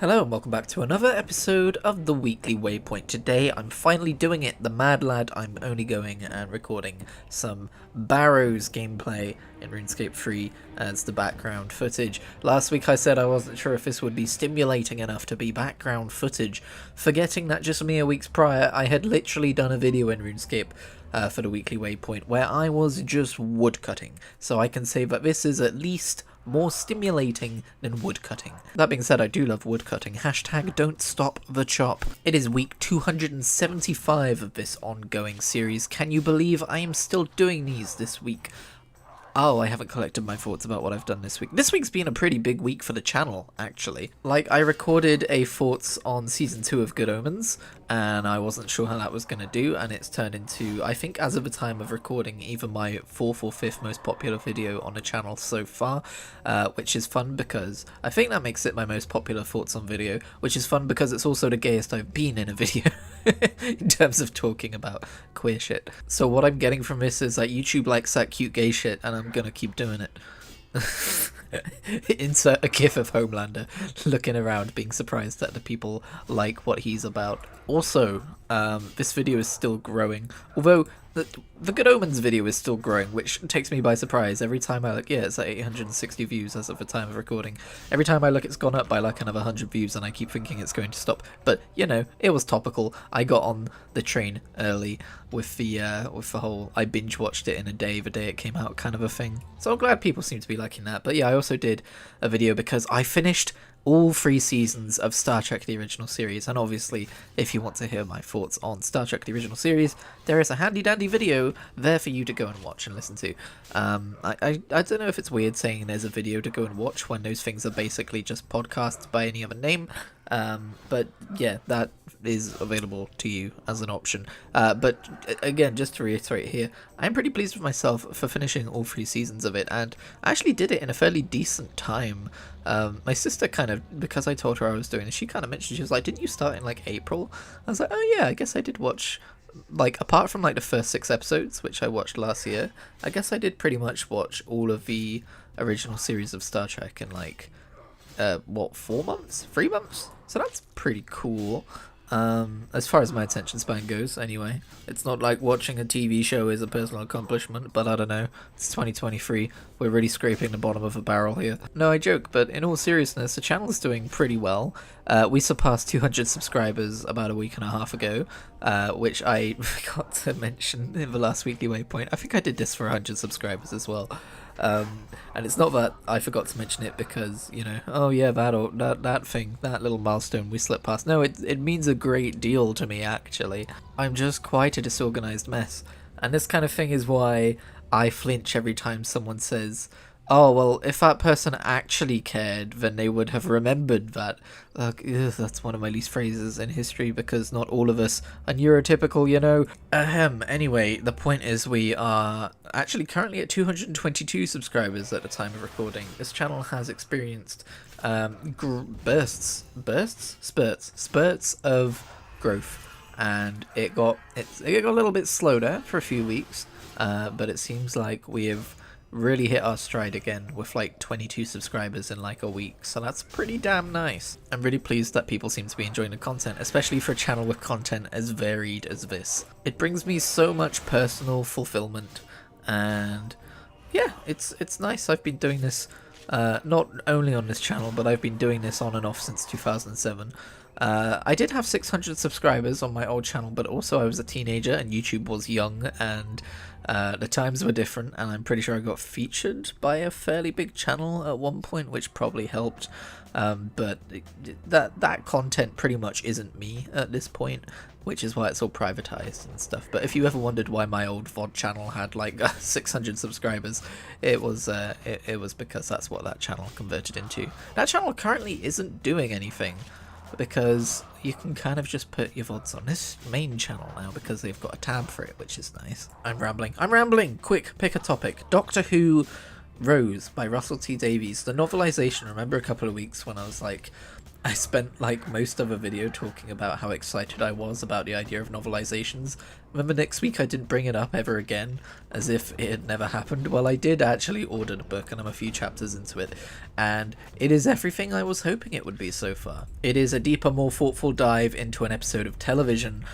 Hello and welcome back to another episode of the Weekly Waypoint. Today I'm finally doing it, the mad lad. I'm only going and recording some Barrows gameplay in RuneScape 3 as the background footage. Last week I said I wasn't sure if this would be stimulating enough to be background footage, forgetting that just mere weeks prior I had literally done a video in RuneScape for the Weekly Waypoint where I was just woodcutting. So I can say that this is at least more stimulating than woodcutting. That being said, I do love woodcutting. Hashtag don't stop the chop. It is week 275 of this ongoing series. Can you believe I am still doing these this week? Oh, I haven't collected my thoughts about what I've done this week. This week's been a pretty big week for the channel, actually. Like, I recorded a thoughts on Season 2 of Good Omens, and I wasn't sure how that was going to do, and it's turned into, I think as of the time of recording, either my 4th or 5th most popular video on the channel so far, which is fun because I think that makes it my most popular thoughts on video, which is fun because it's also the gayest I've been in a video in terms of talking about queer shit. So what I'm getting from this is that YouTube likes that cute gay shit, and I'm gonna keep doing it. Insert a gif of Homelander looking around being surprised that the people like what he's about. Also, this video is still growing, although the Good Omens video is still growing, which takes me by surprise. Every time I look, yeah, it's at 860 views as of the time of recording. Every time I look, it's gone up by like another 100 views, and I keep thinking it's going to stop. But you know, it was topical. I got on the train early with the whole I binge watched it in a day, the day it came out kind of a thing. So I'm glad people seem to be liking that. But yeah, I also did a video because I finished all 3 seasons of Star Trek the Original Series, and obviously if you want to hear my thoughts on Star Trek the Original Series, there is a handy dandy video there for you to go and watch and listen to. I don't know if it's weird saying there's a video to go and watch when those things are basically just podcasts by any other name, but yeah, that is available to you as an option. But again, just to reiterate here, I'm pretty pleased with myself for finishing all 3 seasons of it, and I actually did it in a fairly decent time. My sister kind of, because I told her I was doing this, she kind of mentioned, she was like, didn't you start in like April? I was like, oh yeah, I guess I did watch, like, apart from like the first 6 episodes, which I watched last year, I guess I did pretty much watch all of the original series of Star Trek in like, what, 4 months? 3 months? So that's pretty cool. As far as my attention span goes, anyway. It's not like watching a TV show is a personal accomplishment, but I don't know. It's 2023. We're really scraping the bottom of a barrel here. No, I joke, but in all seriousness, the channel is doing pretty well. We surpassed 200 subscribers about a week and a half ago, which I forgot to mention in the last Weekly Waypoint. I think I did this for 100 subscribers as well. And it's not that I forgot to mention it because, you know, oh yeah, that thing, that little milestone we slipped past. No, it means a great deal to me, actually. I'm just quite a disorganized mess, and this kind of thing is why I flinch every time someone says, oh, well, if that person actually cared, then they would have remembered that. That's one of my least phrases in history, because not all of us are neurotypical, you know. Anyway, the point is we are actually currently at 222 subscribers at the time of recording. This channel has experienced spurts of growth, and it got a little bit slow there for a few weeks, but it seems like we have really hit our stride again with like 22 subscribers in like a week, so that's pretty damn nice. I'm really pleased that people seem to be enjoying the content, especially for a channel with content as varied as this. It brings me so much personal fulfillment, and yeah, it's nice. I've been doing this not only on this channel, but I've been doing this on and off since 2007. I did have 600 subscribers on my old channel, but also I was a teenager and YouTube was young, and the times were different, and I'm pretty sure I got featured by a fairly big channel at one point, which probably helped, but that content pretty much isn't me at this point, which is why it's all privatized and stuff. But if you ever wondered why my old VOD channel had like 600 subscribers, it was because that's what that channel converted into. That channel currently isn't doing anything, because you can kind of just put your VODs on this main channel now because they've got a tab for it, which is nice. I'm rambling! Quick, pick a topic. Doctor Who Rose by Russell T Davies. The novelization, remember a couple of weeks when I was like, I spent like most of a video talking about how excited I was about the idea of novelizations. Remember next week I didn't bring it up ever again, as if it had never happened? Well, I did actually order the book and I'm a few chapters into it, and it is everything I was hoping it would be so far. It is a deeper, more thoughtful dive into an episode of television,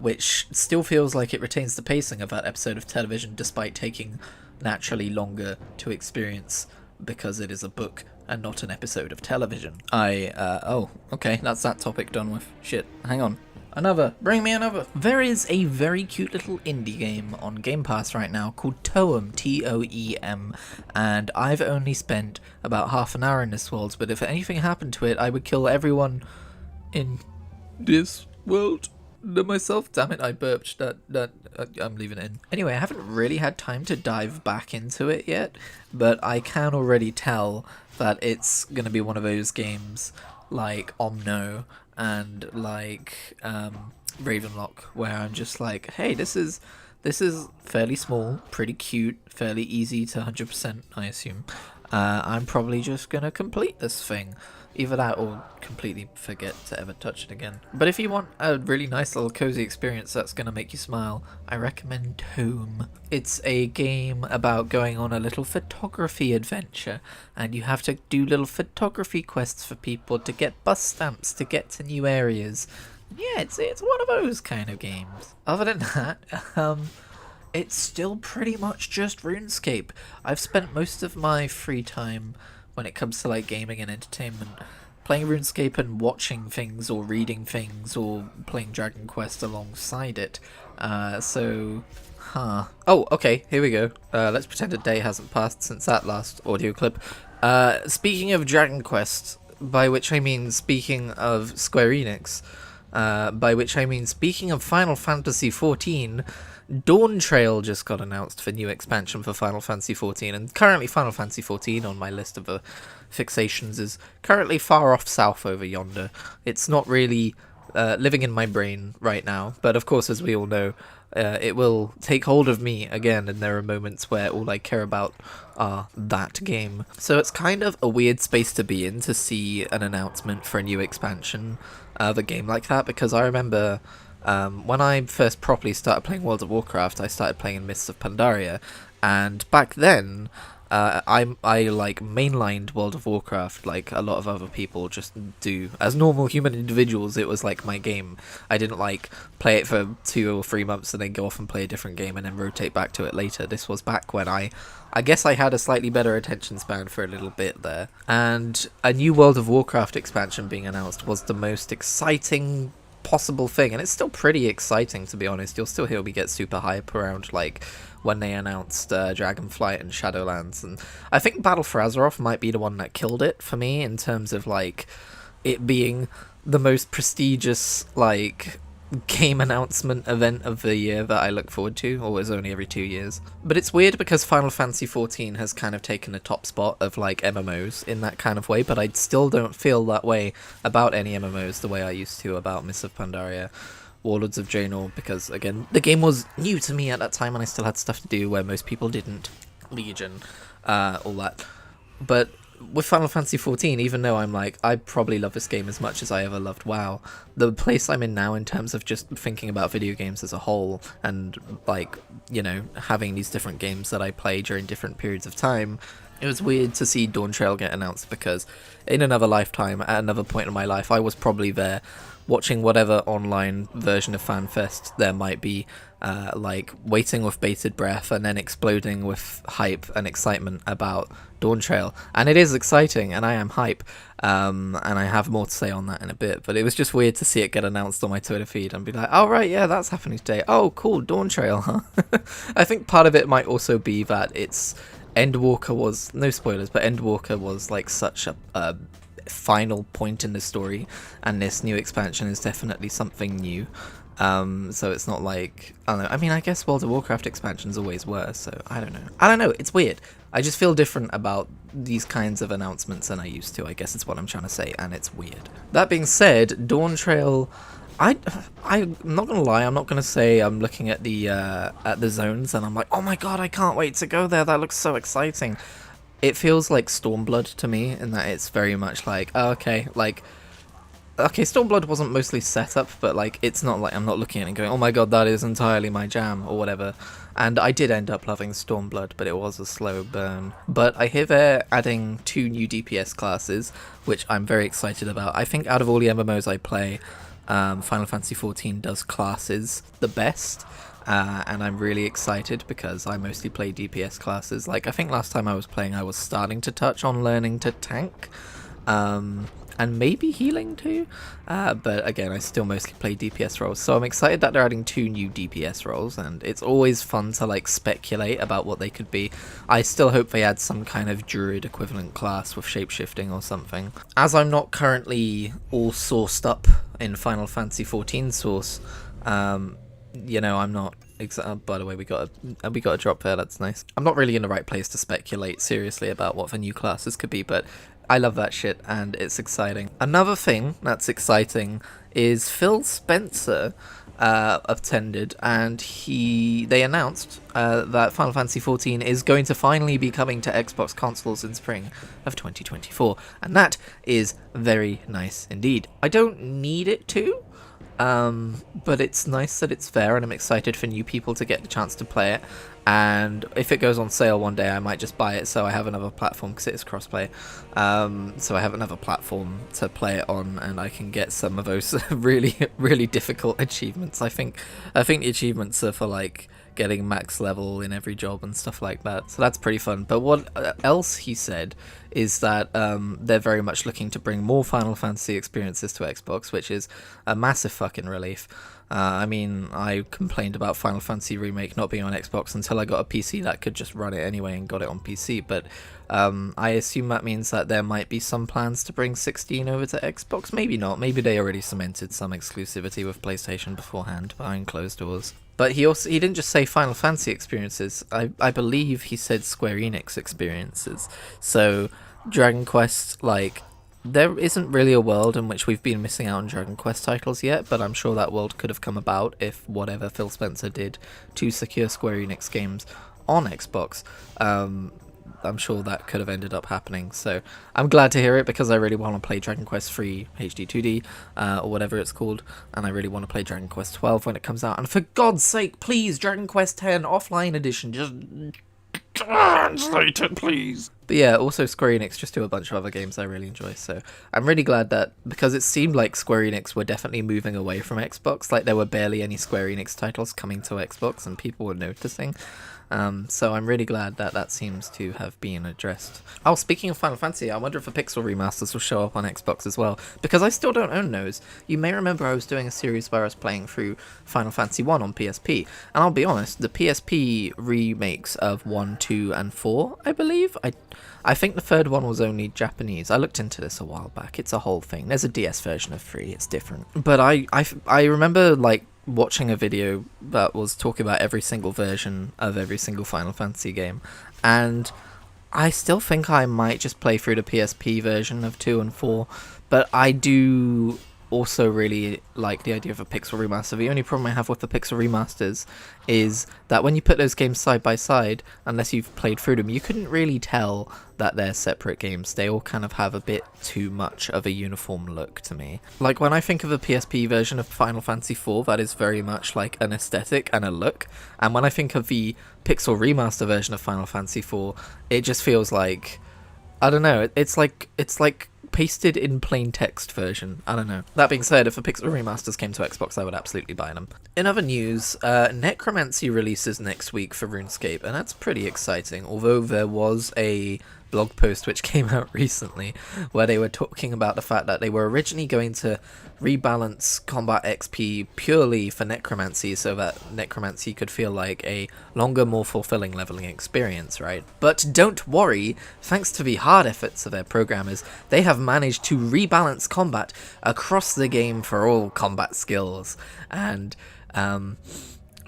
which still feels like it retains the pacing of that episode of television despite taking naturally longer to experience because it is a book and not an episode of television. Oh, okay, that's that topic done with. Shit, hang on. Another, bring me another. There is a very cute little indie game on Game Pass right now called Toem, T-O-E-M, and I've only spent about half an hour in this world, but if anything happened to it, I would kill everyone in this world. Myself, damn it, I burped. I'm leaving it in. Anyway, I haven't really had time to dive back into it yet, but I can already tell that it's gonna be one of those games like Omno and like Ravenlock, where I'm just like, hey, this is fairly small, pretty cute, fairly easy to 100%, I assume. I'm probably just gonna complete this thing. Either that or completely forget to ever touch it again. But if you want a really nice little cozy experience that's going to make you smile, I recommend Tome. It's a game about going on a little photography adventure, and you have to do little photography quests for people to get bus stamps to get to new areas. Yeah, it's one of those kind of games. Other than that, it's still pretty much just RuneScape. I've spent most of my free time when it comes to like gaming and entertainment playing RuneScape and watching things or reading things or playing Dragon Quest alongside it. Oh, okay, here we go. Let's pretend a day hasn't passed since that last audio clip. Speaking of Dragon Quest, by which I mean speaking of Square Enix, by which I mean speaking of Final Fantasy XIV, Dawn Trail just got announced for new expansion for Final Fantasy XIV, and currently Final Fantasy XIV on my list of fixations is currently far off south over yonder. It's not really living in my brain right now, but of course, as we all know, it will take hold of me again, and there are moments where all I care about are that game. So it's kind of a weird space to be in to see an announcement for a new expansion of a game like that, because I remember when I first properly started playing World of Warcraft, I started playing in Mists of Pandaria, and back then, I like mainlined World of Warcraft like a lot of other people just do. As normal human individuals, it was like my game. I didn't like play it for 2 or 3 months and then go off and play a different game and then rotate back to it later. This was back when I guess I had a slightly better attention span for a little bit there. And a new World of Warcraft expansion being announced was the most exciting possible thing, and it's still pretty exciting, to be honest. You'll still hear me get super hype around like when they announced Dragonflight and Shadowlands, and I think Battle for Azeroth might be the one that killed it for me in terms of like it being the most prestigious like game announcement event of the year that I look forward to, always only every 2 years. But it's weird because Final Fantasy XIV has kind of taken the top spot of like MMOs in that kind of way, but I still don't feel that way about any MMOs the way I used to about Mists of Pandaria, Warlords of Draenor, because again, the game was new to me at that time and I still had stuff to do where most people didn't. Legion, all that. But with Final Fantasy XIV, even though I'm like, I probably love this game as much as I ever loved WoW, the place I'm in now in terms of just thinking about video games as a whole and like, you know, having these different games that I play during different periods of time, it was weird to see Dawn Trail get announced because in another lifetime, at another point in my life, I was probably there watching whatever online version of FanFest there might be, like waiting with bated breath and then exploding with hype and excitement about Dawn Trail. And it is exciting, and I am hype, and I have more to say on that in a bit, but it was just weird to see it get announced on my Twitter feed and be like, oh right, yeah, that's happening today. Oh cool, Dawn Trail, huh? I think part of it might also be that it's Endwalker was, no spoilers, but Endwalker was like such a final point in the story, and this new expansion is definitely something new. So it's not like, I don't know, I mean, I guess World of Warcraft expansions always were, so I don't know, it's weird. I just feel different about these kinds of announcements than I used to, I guess it's what I'm trying to say, and it's weird. That being said, Dawn Trail, I'm not gonna lie, I'm not gonna say I'm looking at the zones and I'm like, oh my god, I can't wait to go there, that looks so exciting. It feels like Stormblood to me, in that it's very much like, oh, okay, like, okay, Stormblood wasn't mostly set up, but like it's not like I'm not looking at it and going, oh my god, that is entirely my jam or whatever. And I did end up loving Stormblood, but it was a slow burn. But I hear they're adding 2 new DPS classes, which I'm very excited about. I think out of all the MMOs I play, Final Fantasy XIV does classes the best. And I'm really excited because I mostly play DPS classes. Like, I think last time I was playing, I was starting to touch on learning to tank. And maybe healing too, but again, I still mostly play DPS roles, so I'm excited that they're adding 2 new DPS roles, and it's always fun to like speculate about what they could be. I still hope they add some kind of druid equivalent class with shapeshifting or something. As I'm not currently all sourced up in Final Fantasy XIV source, you know, I'm not. By the way, we got a drop there. That's nice. I'm not really in the right place to speculate seriously about what the new classes could be, but I love that shit and it's exciting. Another thing that's exciting is Phil Spencer attended, and they announced that Final Fantasy XIV is going to finally be coming to Xbox consoles in spring of 2024, and that is very nice indeed. I don't need it to. But it's nice that it's there, and I'm excited for new people to get the chance to play it. And if it goes on sale one day, I might just buy it so I have another platform, because it is crossplay. So I have another platform to play it on, and I can get some of those really, really difficult achievements. I think the achievements are for like getting max level in every job and stuff like that. So that's pretty fun. But what else he said is that they're very much looking to bring more Final Fantasy experiences to Xbox, which is a massive fucking relief. I mean, I complained about Final Fantasy Remake not being on Xbox until I got a PC that could just run it anyway and got it on PC, but I assume that means that there might be some plans to bring 16 over to Xbox. Maybe not. Maybe they already cemented some exclusivity with PlayStation beforehand behind closed doors. But he didn't just say Final Fantasy experiences. I believe he said Square Enix experiences. So Dragon Quest, like, there isn't really a world in which we've been missing out on Dragon Quest titles yet, but I'm sure that world could have come about if whatever Phil Spencer did to secure Square Enix games on Xbox. I'm sure that could have ended up happening, so I'm glad to hear it, because I really want to play Dragon Quest 3 HD 2D, or whatever it's called, and I really want to play Dragon Quest 12 when it comes out, and for God's sake, please, Dragon Quest 10 offline edition, just translate it, please. But yeah, also Square Enix just do a bunch of other games I really enjoy, so I'm really glad that, because it seemed like Square Enix were definitely moving away from Xbox, like there were barely any Square Enix titles coming to Xbox, and people were noticing. So I'm really glad that that seems to have been addressed. Oh, speaking of Final Fantasy, I wonder if the Pixel remasters will show up on Xbox as well, because I still don't own those. You may remember I was doing a series where I was playing through Final Fantasy 1 on PSP, and I'll be honest, the PSP remakes of 1, 2, and 4, I believe, I think the third one was only Japanese. I looked into this a while back. It's a whole thing. There's a DS version of 3. It's different. But I remember, like, watching a video that was talking about every single version of every single Final Fantasy game, and I still think I might just play through the PSP version of 2 and 4, but I do also really like the idea of a Pixel remaster. The only problem I have with the Pixel remasters is that when you put those games side by side, unless you've played through them, you couldn't really tell that they're separate games. They all kind of have a bit too much of a uniform look to me. Like, when I think of a PSP version of Final Fantasy IV, that is very much like an aesthetic and a look, and when I think of the Pixel remaster version of Final Fantasy IV, it just feels like, I don't know, it's like pasted in plain text version. I don't know. That being said, if the Pixel remasters came to Xbox, I would absolutely buy them. In other news, Necromancy releases next week for RuneScape, and that's pretty exciting, although there was a blog post which came out recently where they were talking about the fact that they were originally going to rebalance combat XP purely for Necromancy so that Necromancy could feel like a longer, more fulfilling leveling experience, right? But don't worry, thanks to the hard efforts of their programmers, they have managed to rebalance combat across the game for all combat skills, and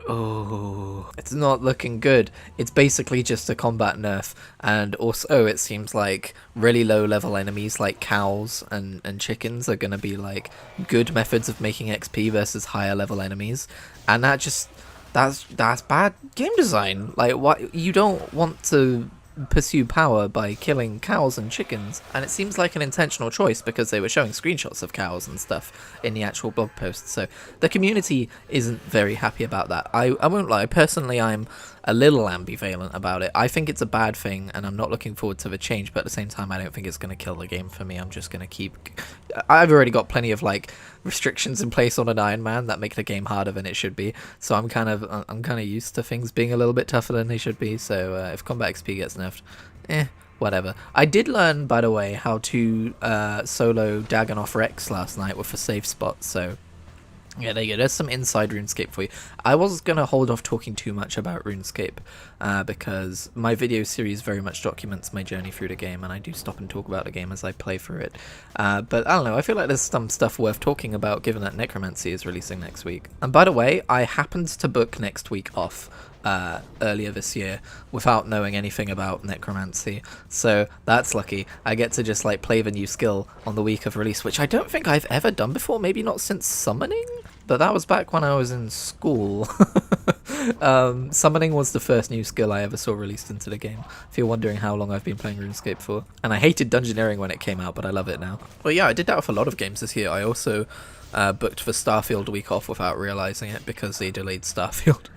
oh, it's not looking good. It's basically just a combat nerf, and also it seems like really low level enemies like cows and chickens are gonna be like good methods of making XP versus higher level enemies, and that's bad game design. Like, what, you don't want to pursue power by killing cows and chickens, and it seems like an intentional choice because they were showing screenshots of cows and stuff in the actual blog post, so the community isn't very happy about that. I won't lie, personally I'm a little ambivalent about it. I think it's a bad thing and I'm not looking forward to the change, but at the same time I don't think it's going to kill the game for me. I'm just going to keep... I've already got plenty of like restrictions in place on an Iron Man that make the game harder than it should be, so I'm kind of used to things being a little bit tougher than they should be, so if combat XP gets nerfed, whatever. I did learn, by the way, how to solo Dagonoth Rex last night with a safe spot, so yeah, there you go. There's some inside RuneScape for you. I was going to hold off talking too much about RuneScape because my video series very much documents my journey through the game, and I do stop and talk about the game as I play through it. But I don't know, I feel like there's some stuff worth talking about given that Necromancy is releasing next week. And by the way, I happened to book next week off earlier this year without knowing anything about Necromancy, so that's lucky. I get to just like play the new skill on the week of release, which I don't think I've ever done before, maybe not since Summoning, but that was back when I was in school. Summoning was the first new skill I ever saw released into the game, if you're wondering how long I've been playing RuneScape for. And I hated Dungeoneering when it came out, but I love it now. Well, yeah, I did that with a lot of games this year. I also booked the Starfield week off without realising it because they delayed Starfield.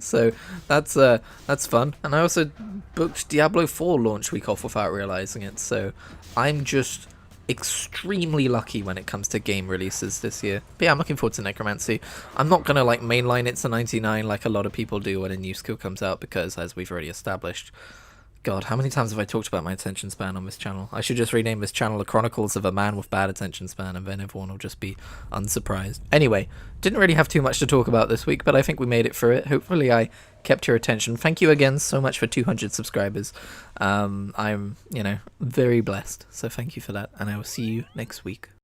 So that's fun. And I also booked Diablo 4 launch week off without realising it, so I'm just extremely lucky when it comes to game releases this year. But yeah, I'm looking forward to Necromancy. I'm not gonna like mainline it to 99 like a lot of people do when a new skill comes out, because as we've already established, God, how many times have I talked about my attention span on this channel? I should just rename this channel The Chronicles of a Man with Bad Attention Span, and then everyone will just be unsurprised. Anyway, didn't really have too much to talk about this week, but I think we made it through it. Hopefully I kept your attention. Thank you again so much for 200 subscribers. I'm, very blessed, so thank you for that, and I will see you next week.